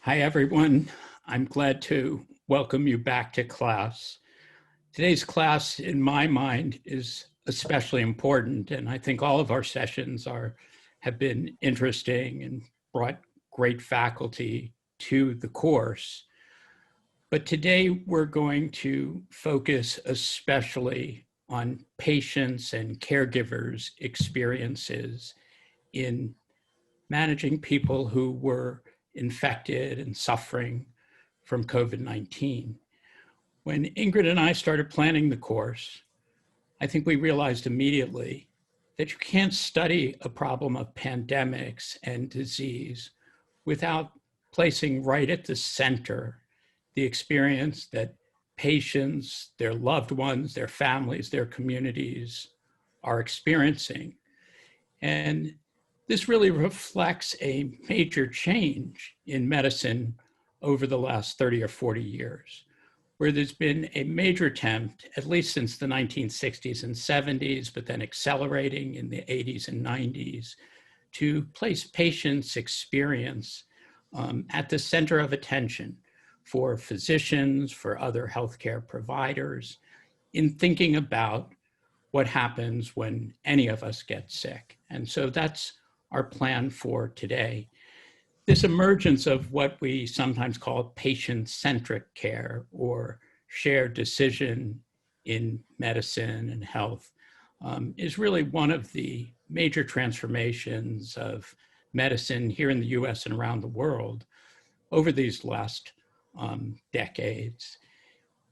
Hi, everyone. I'm glad to welcome you back to class. Today's class, in my mind, is especially important, and I think all of our sessions have been interesting and brought great faculty to the course. But today we're going to focus especially on patients and caregivers' experiences in managing people who were infected and suffering from COVID-19. When Ingrid and I started planning the course, I think we realized immediately that you can't study a problem of pandemics and disease without placing right at the center the experience that patients, their loved ones, their families, their communities are experiencing. And this really reflects a major change in medicine over the last 30 or 40 years, where there's been a major attempt, at least since the 1960s and 70s, but then accelerating in the 80s and 90s, to place patients' experience at the center of attention for physicians, for other healthcare providers, in thinking about what happens when any of us get sick. And so that's our plan for today. This emergence of what we sometimes call patient-centric care or shared decision in medicine and health is really one of the major transformations of medicine here in the US and around the world over these last decades.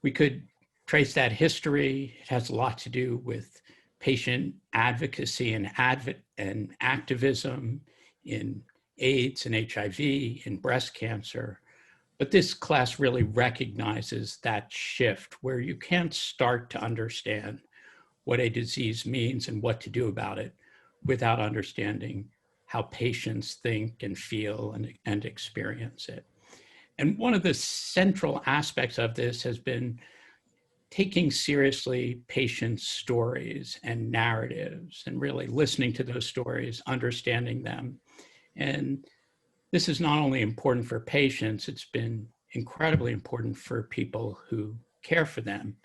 We could trace that history. It has a lot to do with patient advocacy and activism in AIDS and HIV, in breast cancer. But this class really recognizes that shift where you can't start to understand what a disease means and what to do about it without understanding how patients think and feel and experience it. And one of the central aspects of this has been taking seriously patients' stories and narratives and really listening to those stories, understanding them. And this is not only important for patients, it's been incredibly important for people who care for them.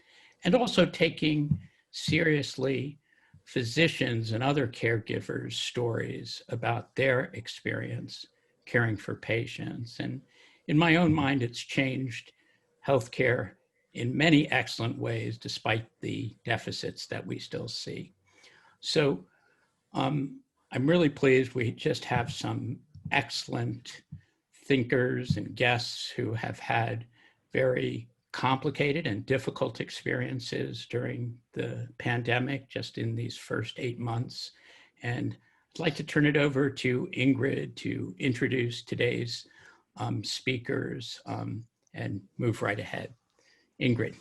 And also taking seriously physicians and other caregivers' stories about their experience caring for patients. And in my own mind, it's changed healthcare in many excellent ways, despite the deficits that we still see. So I'm really pleased we just have some excellent thinkers and guests who have had very complicated and difficult experiences during the pandemic, just in these first 8 months. And I'd like to turn it over to Ingrid to introduce today's speakers and move right ahead. Ingrid.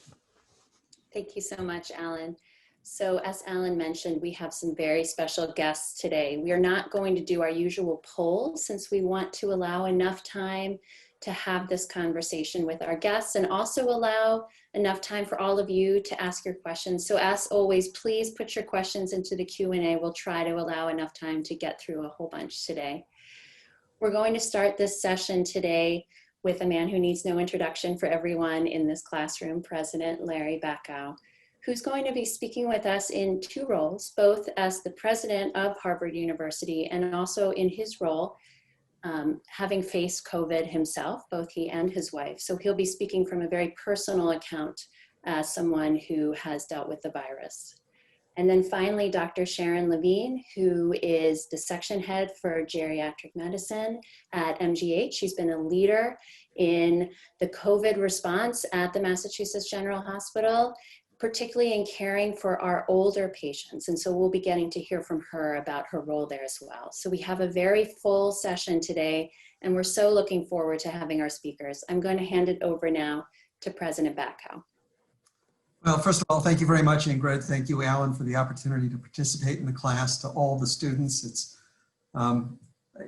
Thank you so much, Alan. So as Alan mentioned, we have some very special guests today. We are not going to do our usual poll since we want to allow enough time to have this conversation with our guests and also allow enough time for all of you to ask your questions. So as always, please put your questions into the Q&A. We'll try to allow enough time to get through a whole bunch today. We're going to start this session today with a man who needs no introduction for everyone in this classroom, President Larry Bacow, who's going to be speaking with us in two roles, both as the president of Harvard University and also in his role having faced COVID himself, both he and his wife. So he'll be speaking from a very personal account as someone who has dealt with the virus. And then finally, Dr. Sharon Levine, who is the section head for geriatric medicine at MGH. She's been a leader in the COVID response at the Massachusetts General Hospital, particularly in caring for our older patients. And so we'll be getting to hear from her about her role there as well. So we have a very full session today, and we're so looking forward to having our speakers. I'm going to hand it over now to President Bacow. Well, first of all, thank you very much, Ingrid. Thank you, Alan, for the opportunity to participate in the class. To all the students,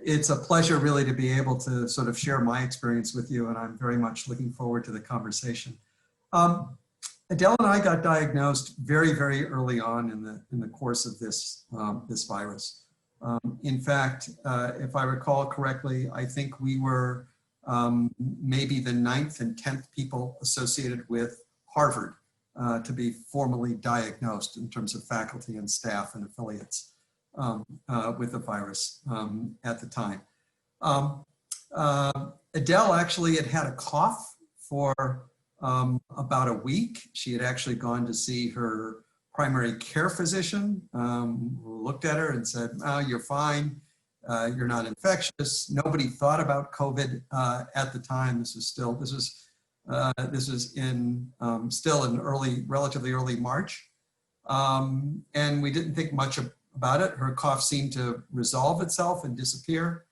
it's a pleasure really to be able to sort of share my experience with you, and I'm very much looking forward to the conversation. Adele and I got diagnosed very, very early on in the course of this virus. In fact, if I recall correctly, I think we were maybe the 9th and 10th people associated with Harvard to be formally diagnosed in terms of faculty and staff and affiliates with the virus at the time. Adele actually had a cough for about a week. She had actually gone to see her primary care physician, who looked at her and said, "Oh, you're fine. You're not infectious." Nobody thought about COVID at the time. This was still in relatively early March, and we didn't think much about it. Her cough seemed to resolve itself and disappear.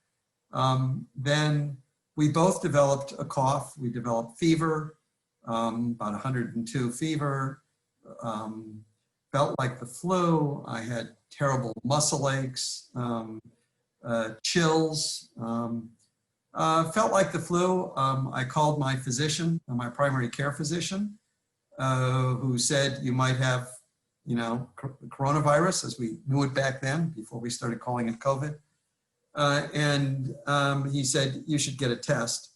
Then we both developed a cough. We developed fever, about 102 fever. Felt like the flu. I had terrible muscle aches, chills. Felt like the flu. I called my physician, my primary care physician, who said you might have, coronavirus, as we knew it back then, before we started calling it COVID. And he said, you should get a test.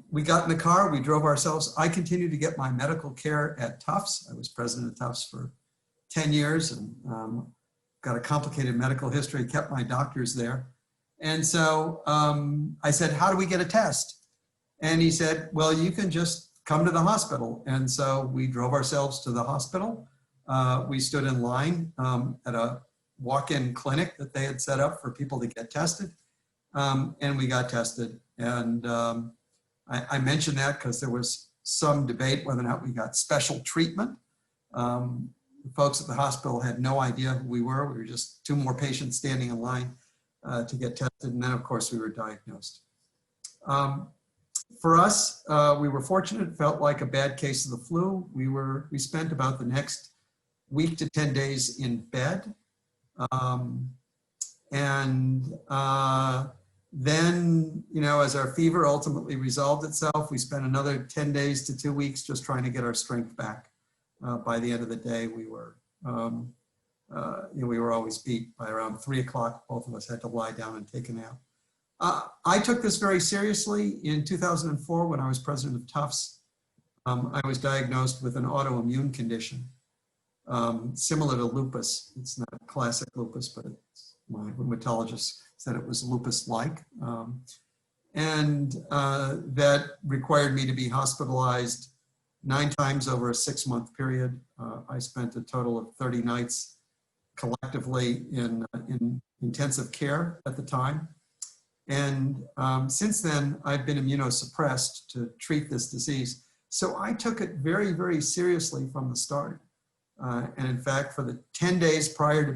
We got in the car, we drove ourselves. I continued to get my medical care at Tufts. I was president of Tufts for 10 years and got a complicated medical history, kept my doctors there. And so I said, how do we get a test? And he said, well, you can just come to the hospital. And so we drove ourselves to the hospital. We stood in line at a walk-in clinic that they had set up for people to get tested. And we got tested. And I mentioned that because there was some debate whether or not we got special treatment. The folks at the hospital had no idea who we were. We were just 2 more patients standing in line to get tested. And then, of course, we were diagnosed. For us, we were fortunate. It felt like a bad case of the flu. We spent about the next week to 10 days in bed. Then, as our fever ultimately resolved itself, we spent another 10 days to 2 weeks just trying to get our strength back. By the end of the day, we were always beat. By around 3 o'clock, both of us had to lie down and take a nap. I took this very seriously in 2004 when I was president of Tufts. I was diagnosed with an autoimmune condition similar to lupus. It's not classic lupus, but my rheumatologist said it was lupus-like. And that required me to be hospitalized 9 times over a 6-month period. I spent a total of 30 nights collectively in intensive care at the time. And since then, I've been immunosuppressed to treat this disease. So I took it very, very seriously from the start. And in fact, for the 10 days prior to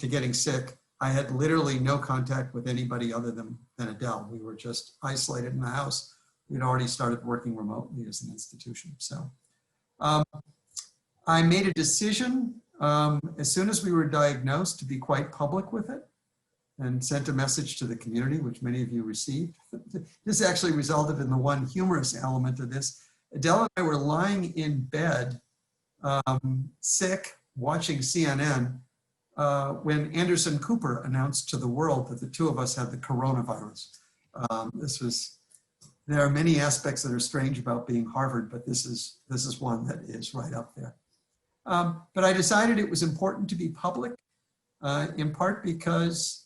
getting sick, I had literally no contact with anybody other than Adele. We were just isolated in the house. We'd already started working remotely as an institution. So I made a decision as soon as we were diagnosed to be quite public with it and sent a message to the community, which many of you received. This actually resulted in the one humorous element of this. Adele and I were lying in bed, sick, watching CNN, when Anderson Cooper announced to the world that the 2 of us had the coronavirus. There are many aspects that are strange about being Harvard, but this is one that is right up there. But I decided it was important to be public, in part because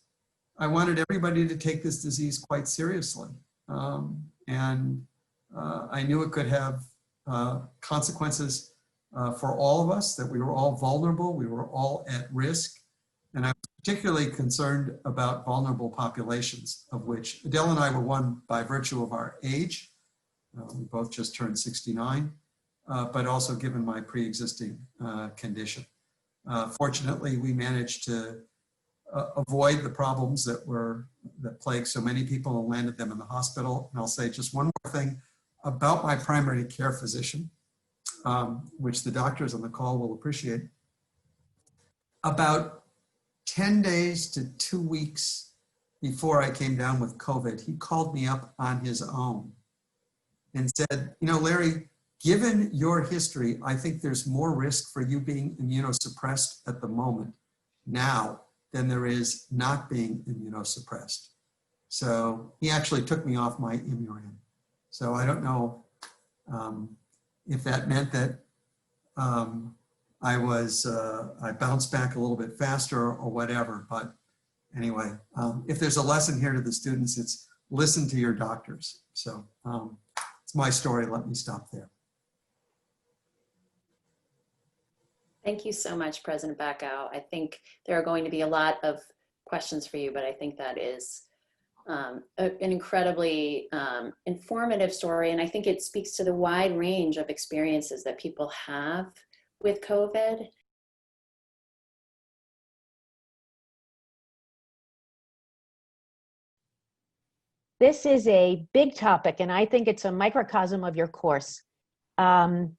I wanted everybody to take this disease quite seriously. And I knew it could have consequences for all of us, that we were all vulnerable, we were all at risk. And I was particularly concerned about vulnerable populations, of which Adele and I were one by virtue of our age. We both just turned 69, but also given my pre-existing condition. Fortunately, we managed to avoid the problems that plagued so many people and landed them in the hospital. And I'll say just one more thing about my primary care physician, which the doctors on the call will appreciate. About 10 days to 2 weeks before I came down with COVID, he called me up on his own and said, Larry, given your history, I think there's more risk for you being immunosuppressed at the moment now than there is not being immunosuppressed. So he actually took me off my Imuran. So I don't know if that meant that I bounced back a little bit faster or whatever. But anyway, if there's a lesson here to the students, it's listen to your doctors. So it's my story. Let me stop there. Thank you so much, President Bacow. I think there are going to be a lot of questions for you, but I think that is an incredibly informative story. And I think it speaks to the wide range of experiences that people have with COVID. This is a big topic, and I think it's a microcosm of your course. You'll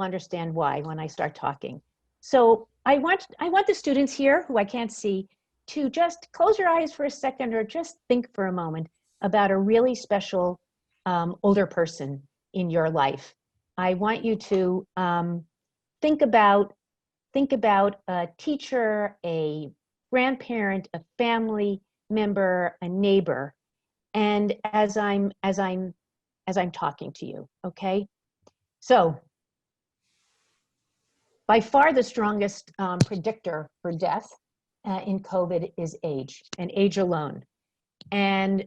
understand why when I start talking. So I want the students here who I can't see to just close your eyes for a second or just think for a moment about a really special older person in your life. I want you to think about a teacher, a grandparent, a family member, a neighbor, and as I'm talking to you, okay? So, by far the strongest predictor for death in COVID is age, and age alone. And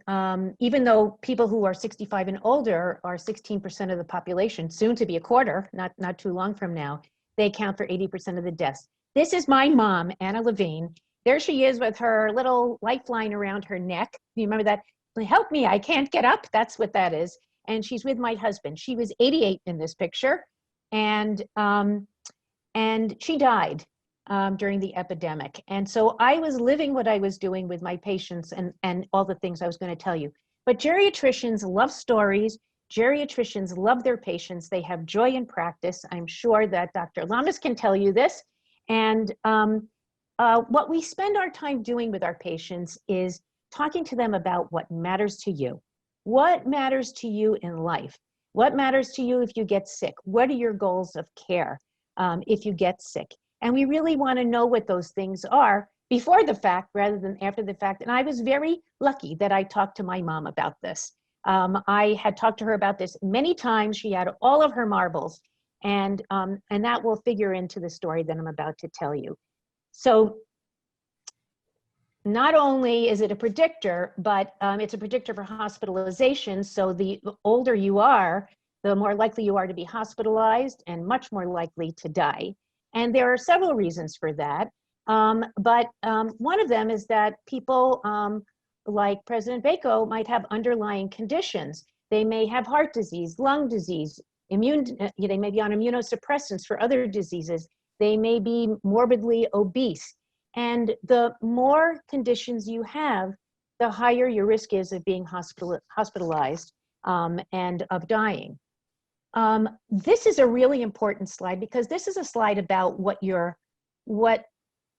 even though people who are 65 and older are 16% of the population, soon to be a quarter, not too long from now, they account for 80% of the deaths. This is my mom, Anna Levine. There she is with her little lifeline around her neck. You remember that? Help me, I can't get up. That's what that is. And she's with my husband. She was 88 in this picture, and she died during the epidemic. And so I was living what I was doing with my patients and all the things I was going to tell you. But geriatricians love stories. Geriatricians love their patients. They have joy in practice. I'm sure that Dr. Lamas can tell you this. And what we spend our time doing with our patients is talking to them about what matters to you. What matters to you in life? What matters to you if you get sick? What are your goals of care if you get sick? And we really want to know what those things are before the fact rather than after the fact. And I was very lucky that I talked to my mom about this. I had talked to her about this many times. She had all of her marbles, and that will figure into the story that I'm about to tell you. So not only is it a predictor, but it's a predictor for hospitalization. So the older you are, the more likely you are to be hospitalized and much more likely to die. And there are several reasons for that. But one of them is that people like President Bacow might have underlying conditions. They may have heart disease, lung disease, they may be on immunosuppressants for other diseases. They may be morbidly obese. And the more conditions you have, the higher your risk is of being hospitalized and of dying. This is a really important slide because this is a slide about what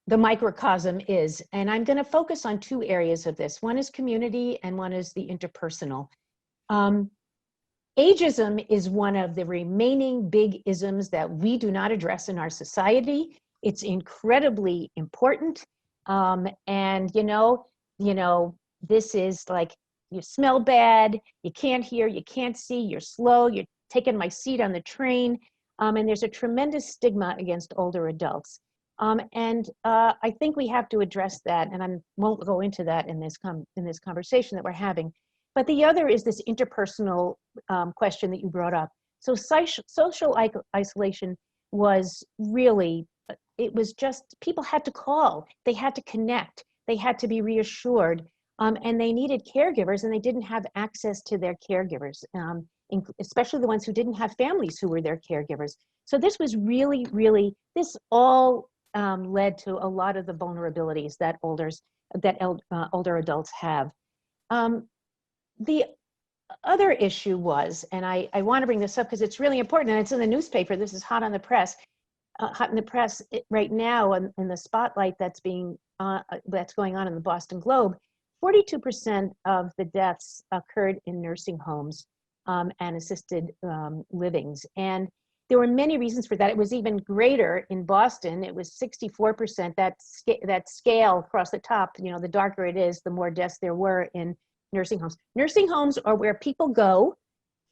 the microcosm is. And I'm going to focus on two areas of this. One is community and one is the interpersonal. Ageism is one of the remaining big isms that we do not address in our society. It's incredibly important. And this is like, you smell bad, you can't hear, you can't see, you're slow, you're taking my seat on the train. And there's a tremendous stigma against older adults. I think we have to address that, and I won't go into that in this conversation that we're having. But the other is this interpersonal question that you brought up. So social isolation was really, it was just, people had to call, they had to connect, they had to be reassured, and they needed caregivers, and they didn't have access to their caregivers, especially the ones who didn't have families who were their caregivers. So this was really, really, this all led to a lot of the vulnerabilities that older adults have. The other issue was, and I want to bring this up because it's really important, and it's in the newspaper, this is hot in the press right now, in the spotlight that's going on in the Boston Globe. 42% of the deaths occurred in nursing homes and assisted livings. And there were many reasons for that. It was even greater in Boston. It was 64%, that scale across the top, you know, the darker it is, the more deaths there were in nursing homes. Nursing homes are where people go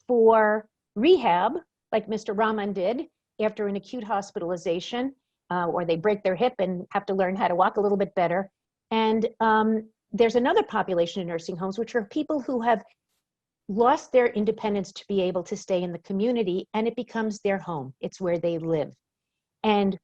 for rehab, like Mr. Rahman did after an acute hospitalization, or they break their hip and have to learn how to walk a little bit better. And there's another population in nursing homes, which are people who have lost their independence to be able to stay in the community, and it becomes their home. It's where they live. And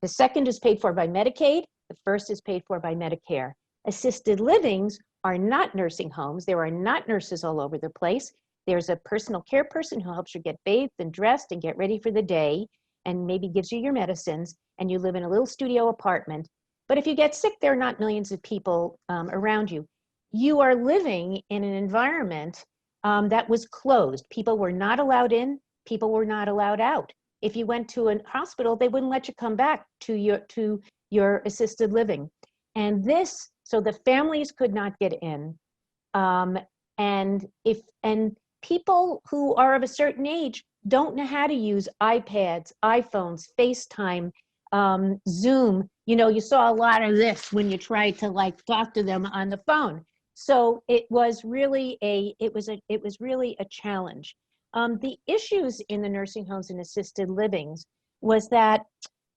the second is paid for by Medicaid. The first is paid for by Medicare. Assisted livings are not nursing homes. There are not nurses all over the place. There's a personal care person who helps you get bathed and dressed and get ready for the day and maybe gives you your medicines, and you live in a little studio apartment. But if you get sick, there are not millions of people around you. You are living in an environment that was closed. People were not allowed in, people were not allowed out. If you went to a hospital, they wouldn't let you come back to your assisted living. And so the families could not get in. And people who are of a certain age don't know how to use iPads, iPhones, FaceTime, Zoom. You know, you saw a lot of this when you tried to like talk to them on the phone. So it was really a challenge. The issues in the nursing homes and assisted livings was that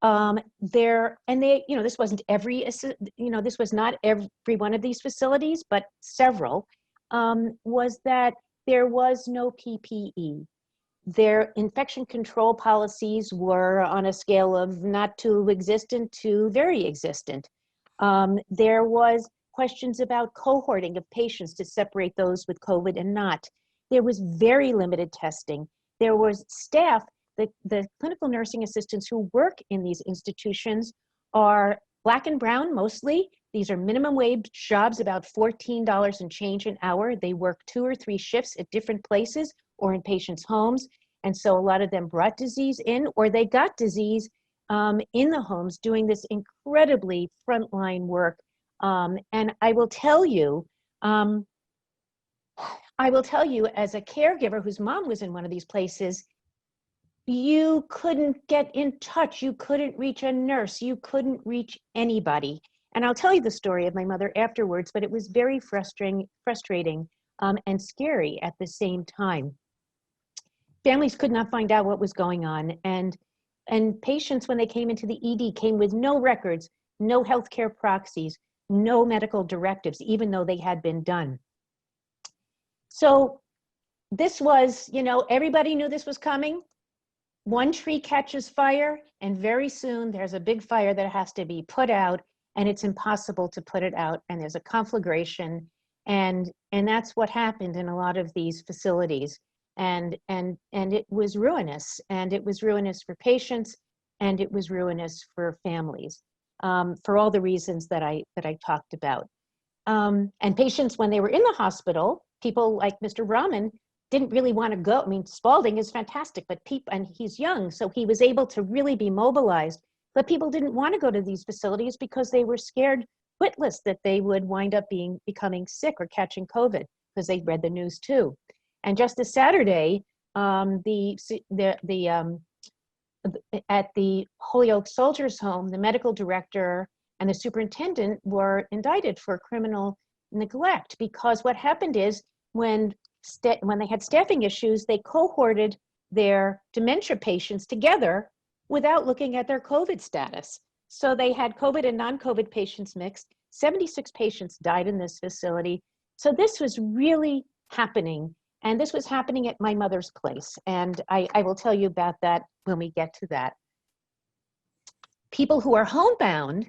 this wasn't this was not every one of these facilities, but several, was that there was no PPE. Their infection control policies were on a scale of not too existent to very existent. There was questions about cohorting of patients to separate those with COVID and not. There was very limited testing. There was staff, the clinical nursing assistants who work in these institutions are Black and brown mostly. These are minimum wage jobs, about $14 and change an hour. They work 2 or 3 shifts at different places or in patients' homes. And so a lot of them brought disease in, or they got disease in the homes doing this incredibly frontline work. And I will tell you as a caregiver whose mom was in one of these places, you couldn't get in touch. You couldn't reach a nurse. You couldn't reach anybody. And I'll tell you the story of my mother afterwards, but it was very frustrating and scary at the same time. Families could not find out what was going on. And patients, when they came into the ED, came with no records, no healthcare proxies, no medical directives, even though they had been done. So this was, everybody knew this was coming. One tree catches fire, and very soon there's a big fire that has to be put out, and it's impossible to put it out, and there's a conflagration, and that's what happened in a lot of these facilities, and it was ruinous, and it was ruinous for patients, and it was ruinous for families, for all the reasons that I talked about. And patients, when they were in the hospital, people like Mr. Rahman didn't really want to go. I mean, Spalding is fantastic, but and he's young, so he was able to really be mobilized. But people didn't want to go to these facilities because they were scared witless that they would wind up becoming sick or catching COVID, because they read the news too. And just this Saturday, at the Holyoke Soldiers Home, the medical director and the superintendent were indicted for criminal neglect, because what happened is when they had staffing issues, they cohorted their dementia patients together without looking at their COVID status. So they had COVID and non-COVID patients mixed. 76 patients died in this facility. So this was really happening. And this was happening at my mother's place. And I will tell you about that when we get to that. People who are homebound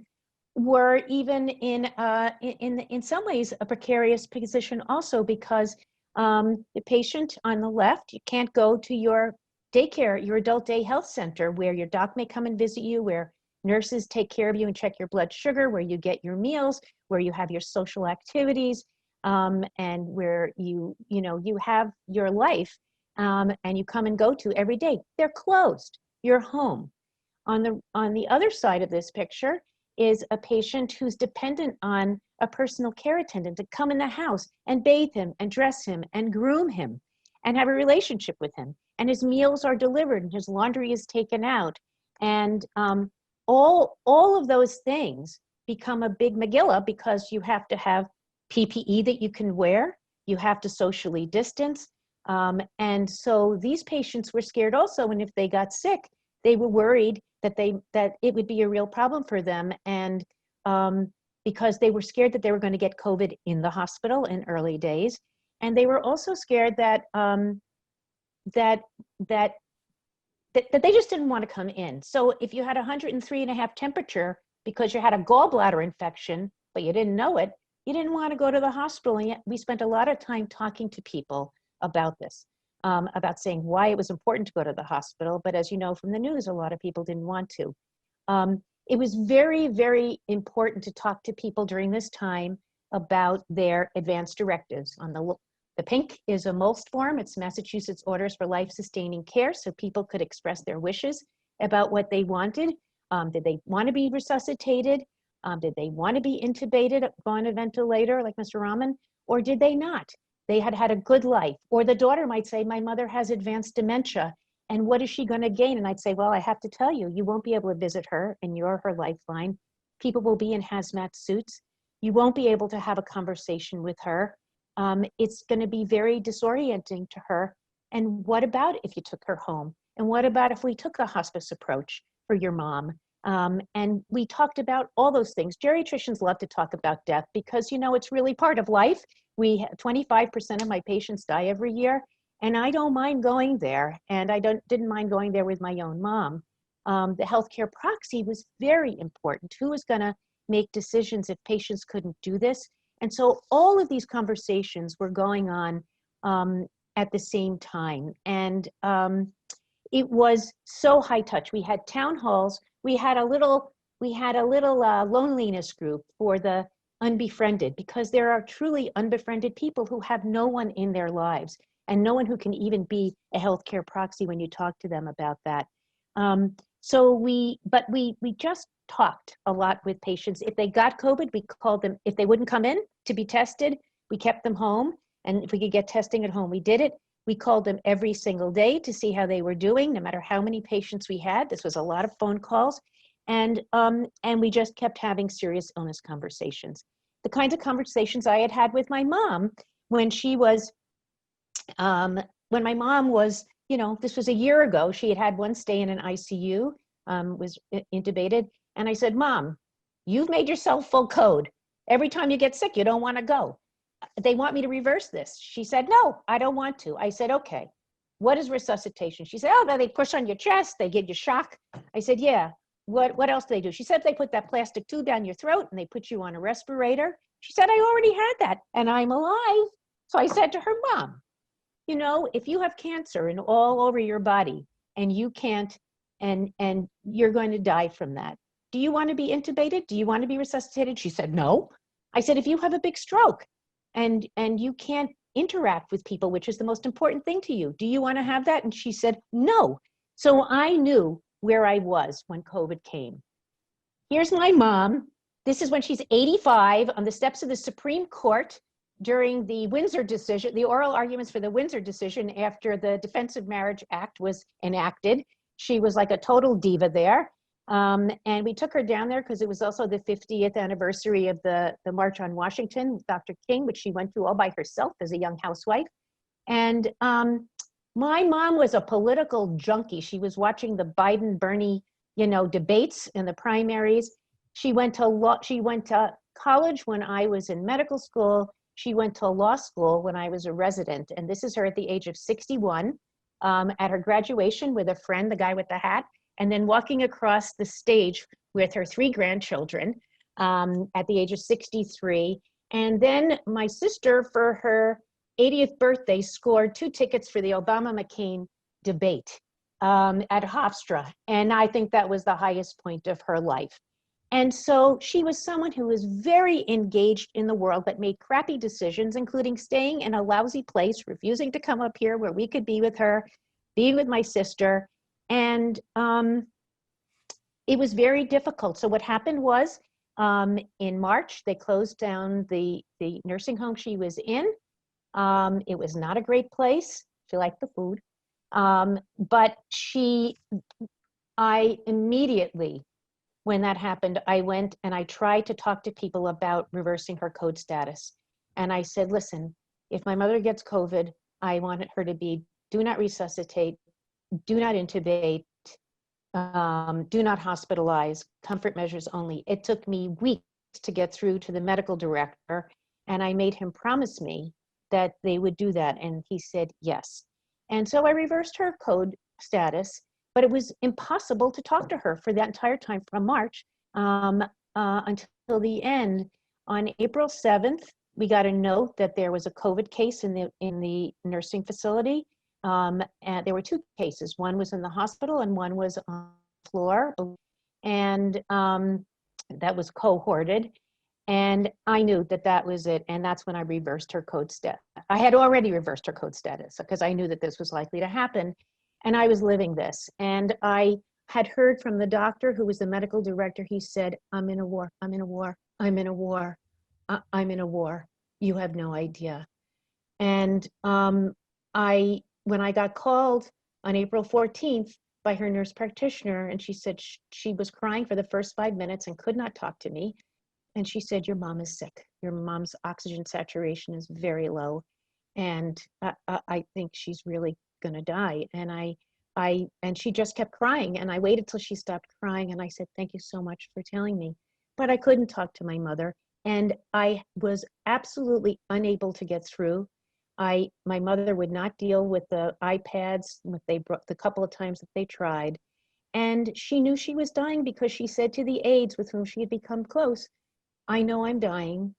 were even in some ways a precarious position also, because the patient on the left, you can't go to your daycare, your adult day health center, where your doc may come and visit you, where nurses take care of you and check your blood sugar, where you get your meals, where you have your social activities, and where you have your life, and you come and go to every day. They're closed. You're home. On the other side of this picture is a patient who's dependent on a personal care attendant to come in the house and bathe him and dress him and groom him. and have a relationship with him. And his meals are delivered and his laundry is taken out. And all of those things become a big Megillah because you have to have PPE that you can wear. You have to socially distance. And so these patients were scared also. And if they got sick, they were worried that it would be a real problem for them. And because they were scared that they were going to get COVID in the hospital in early days. And they were also scared that that they just didn't want to come in. So if you had 103.5 temperature because you had a gallbladder infection, but you didn't know it, you didn't want to go to the hospital. And yet we spent a lot of time talking to people about this, about saying why it was important to go to the hospital. But as you know from the news, a lot of people didn't want to. It was very, very important to talk to people during this time about their advance directives. On the pink is a MOLST form. It's Massachusetts Orders for Life-Sustaining Care, so people could express their wishes about what they wanted. Did they want to be resuscitated? Did they want to be intubated, go on a ventilator like Mr. Rahman, or did they not? They had had a good life. Or the daughter might say, my mother has advanced dementia, and what is she going to gain? And I'd say, well, I have to tell you, you won't be able to visit her, and you're her lifeline. People will be in hazmat suits. You won't be able to have a conversation with her. It's going to be very disorienting to her. And what about if you took her home? And what about if we took the hospice approach for your mom? And we talked about all those things. Geriatricians love to talk about death because, you know, it's really part of life. 25% of my patients die every year, and I don't mind going there. And I didn't mind going there with my own mom. The healthcare proxy was very important. Who was going to make decisions if patients couldn't do this? And so all of these conversations were going on at the same time. And it was so high touch. We had town halls. We had a little loneliness group for the unbefriended, because there are truly unbefriended people who have no one in their lives and no one who can even be a healthcare proxy when you talk to them about that. So we just talked a lot with patients. If they got COVID, we called them. If they wouldn't come in to be tested, we kept them home. And if we could get testing at home, we did it. We called them every single day to see how they were doing, no matter how many patients we had. This was a lot of phone calls. And we just kept having serious illness conversations. The kinds of conversations I had had with my mom when my mom was, you know, this was a year ago. She had had one stay in an ICU, was intubated. And I said, Mom, you've made yourself full code. Every time you get sick, you don't want to go. They want me to reverse this. She said, no, I don't want to. I said, okay, what is resuscitation? She said, oh, they push on your chest, they give you shock. I said, yeah, what else do they do? She said, they put that plastic tube down your throat and they put you on a respirator. She said, I already had that and I'm alive. So I said to her, Mom, you know, if you have cancer and all over your body and you can't, and you're going to die from that, do you want to be intubated? Do you want to be resuscitated? She said, no. I said, if you have a big stroke and you can't interact with people, which is the most important thing to you, do you want to have that? And she said, no. So I knew where I was when COVID came. Here's my mom. This is when she's 85 on the steps of the Supreme Court during the Windsor decision, the oral arguments for the Windsor decision after the Defense of Marriage Act was enacted. She was like a total diva there. And we took her down there because it was also the 50th anniversary of the March on Washington, Dr. King, which she went to all by herself as a young housewife. And my mom was a political junkie. She was watching the Biden-Bernie, you know, debates in the primaries. She went to college when I was in medical school. She went to law school when I was a resident. And this is her at the age of 61 at her graduation with a friend, the guy with the hat, and then walking across the stage with her 3 grandchildren at the age of 63. And then my sister, for her 80th birthday, scored 2 tickets for the Obama-McCain debate at Hofstra. And I think that was the highest point of her life. And so she was someone who was very engaged in the world, but made crappy decisions, including staying in a lousy place, refusing to come up here where we could be with her, being with my sister. And it was very difficult. So what happened was in March, they closed down the nursing home she was in. It was not a great place. She liked the food. But I immediately, when that happened, I went and I tried to talk to people about reversing her code status. And I said, listen, if my mother gets COVID, I want her to be, do not resuscitate, do not intubate, do not hospitalize, comfort measures only. It took me weeks to get through to the medical director, and I made him promise me that they would do that, and he said yes. And so I reversed her code status, but it was impossible to talk to her for that entire time from March until the end. On April 7th, we got a note that there was a COVID case in the nursing facility. And there were two cases. One was in the hospital and one was on the floor. And that was cohorted. And I knew that that was it. And that's when I reversed her code status. I had already reversed her code status because I knew that this was likely to happen. And I was living this. And I had heard from the doctor who was the medical director. He said, I'm in a war, I'm in a war, I'm in a war, I'm in a war. You have no idea. And when I got called on April 14th by her nurse practitioner, and she said she was crying for the first 5 minutes and could not talk to me. And she said, your mom is sick. Your mom's oxygen saturation is very low. And I think she's really gonna die. And she just kept crying. And I waited till she stopped crying. And I said, thank you so much for telling me. But I couldn't talk to my mother. And I was absolutely unable to get through. My mother would not deal with the iPads the couple of times that they tried. And she knew she was dying because she said to the aides with whom she had become close, I know I'm dying.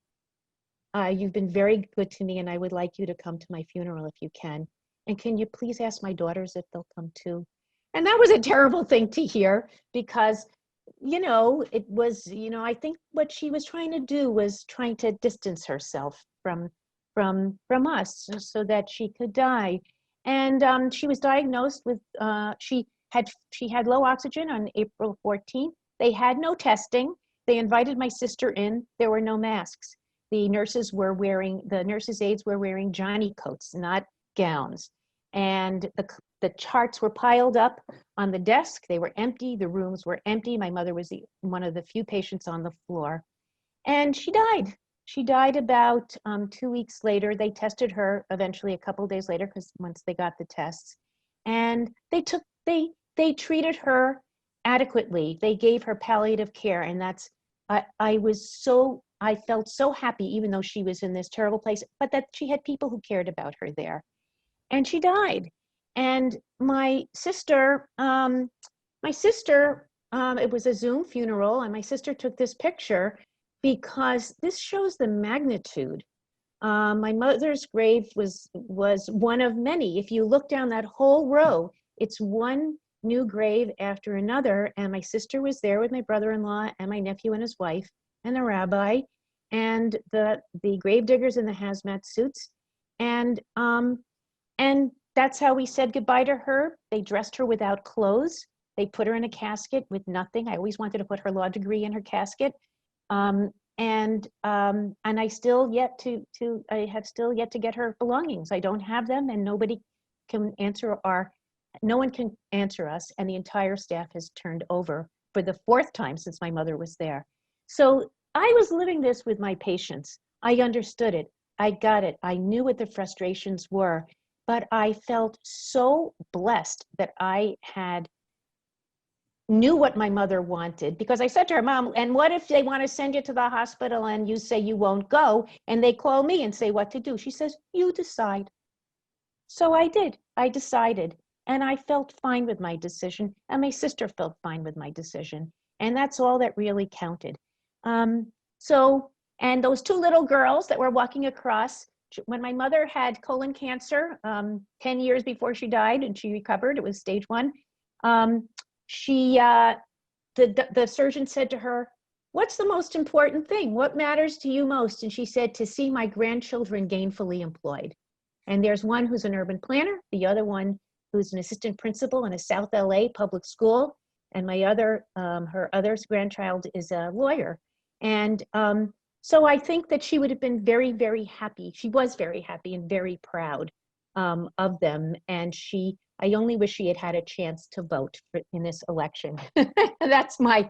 You've been very good to me and I would like you to come to my funeral if you can. And can you please ask my daughters if they'll come too? And that was a terrible thing to hear because, it was, I think what she was trying to do was trying to distance herself from us so that she could die. And she was diagnosed with, she had low oxygen on April 14th. They had no testing. They invited my sister in. There were no masks. The nurses' aides were wearing Johnny coats, not gowns. And the charts were piled up on the desk. They were empty. The rooms were empty. My mother was one of the few patients on the floor. And she died. She died about 2 weeks later. They tested her eventually a couple of days later because once they got the tests. And they treated her adequately. They gave her palliative care. And that's, I felt so happy, even though she was in this terrible place, but that she had people who cared about her there. And she died. And my sister, it was a Zoom funeral, and my sister took this picture because this shows the magnitude. My mother's grave was one of many. If you look down that whole row, it's one new grave after another. And my sister was there with my brother-in-law and my nephew and his wife and the rabbi and the grave diggers in the hazmat suits. And that's how we said goodbye to her. They dressed her without clothes. They put her in a casket with nothing. I always wanted to put her law degree in her casket. And I have still yet to get her belongings. I don't have them, and no one can answer us, and the entire staff has turned over for the 4th time since my mother was there. So I was living this with my patients. I understood it. I got it. I knew what the frustrations were, but I felt so blessed that I knew what my mother wanted, because I said to her, Mom, and what if they want to send you to the hospital and you say you won't go, and they call me and say what to do? She says, you decide. So I did. I decided, and I felt fine with my decision, and my sister felt fine with my decision, and that's all that really counted. And those 2 little girls that were walking across, when my mother had colon cancer 10 years before she died, and she recovered, it was stage 1, the surgeon said to her, what's the most important thing? What matters to you most? And she said, to see my grandchildren gainfully employed. And there's one who's an urban planner, the other one who's an assistant principal in a South LA public school, and her other grandchild is a lawyer. And so I think that she would have been very, very happy. She was very happy and very proud of them. And I only wish she had had a chance to vote in this election. That's my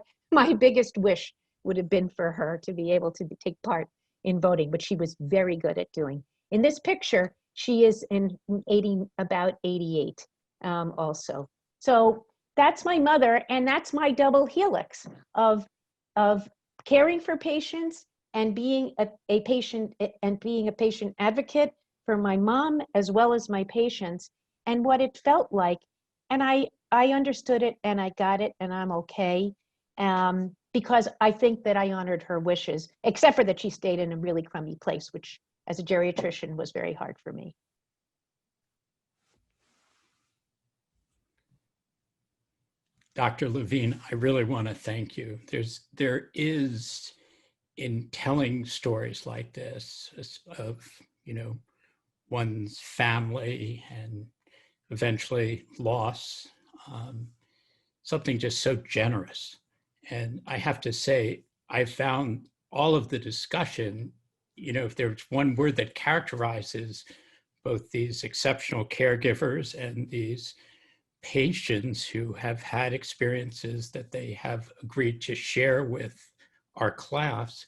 biggest wish, would have been for her to be able to take part in voting, but she was very good at doing. In this picture, she is about 88 also. So that's my mother, and that's my double helix of caring for patients and being a patient advocate for my mom as well as my patients, and what it felt like. And I understood it, and I got it, and I'm okay. Because I think that I honored her wishes, except for that she stayed in a really crummy place, which as a geriatrician was very hard for me. Dr. Levine, I really want to thank you. There is, in telling stories like this of, one's family and eventually loss, something just so generous. And I have to say, I found all of the discussion, if there's one word that characterizes both these exceptional caregivers and these patients who have had experiences that they have agreed to share with our class,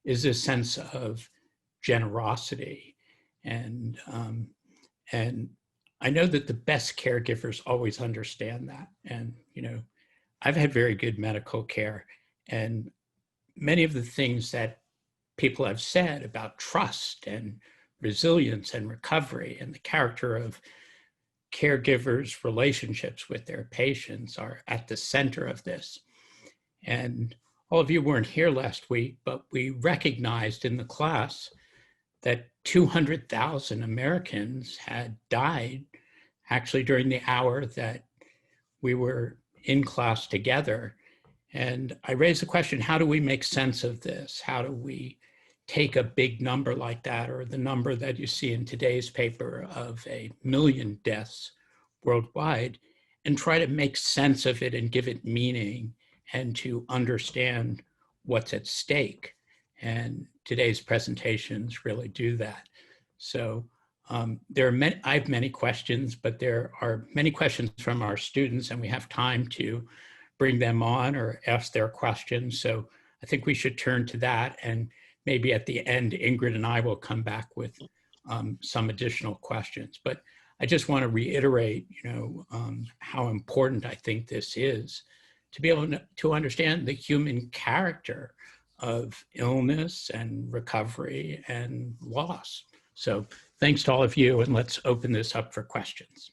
is a sense of generosity. And I know that the best caregivers always understand that. And, I've had very good medical care, and many of the things that people have said about trust and resilience and recovery and the character of caregivers' relationships with their patients are at the center of this. And all of you weren't here last week, but we recognized in the class that 200,000 Americans had died actually during the hour that we were in class together. And I raised the question, how do we make sense of this? How do we take a big number like that, or the number that you see in today's paper of 1 million deaths worldwide, and try to make sense of it and give it meaning and to understand what's at stake? And today's presentations really do that. So there are I have many questions, but there are many questions from our students, and we have time to bring them on or ask their questions. So I think we should turn to that, and maybe at the end, Ingrid and I will come back with some additional questions. But I just want to reiterate, how important I think this is to be able to understand the human character of illness and recovery and loss. So thanks to all of you, and let's open this up for questions.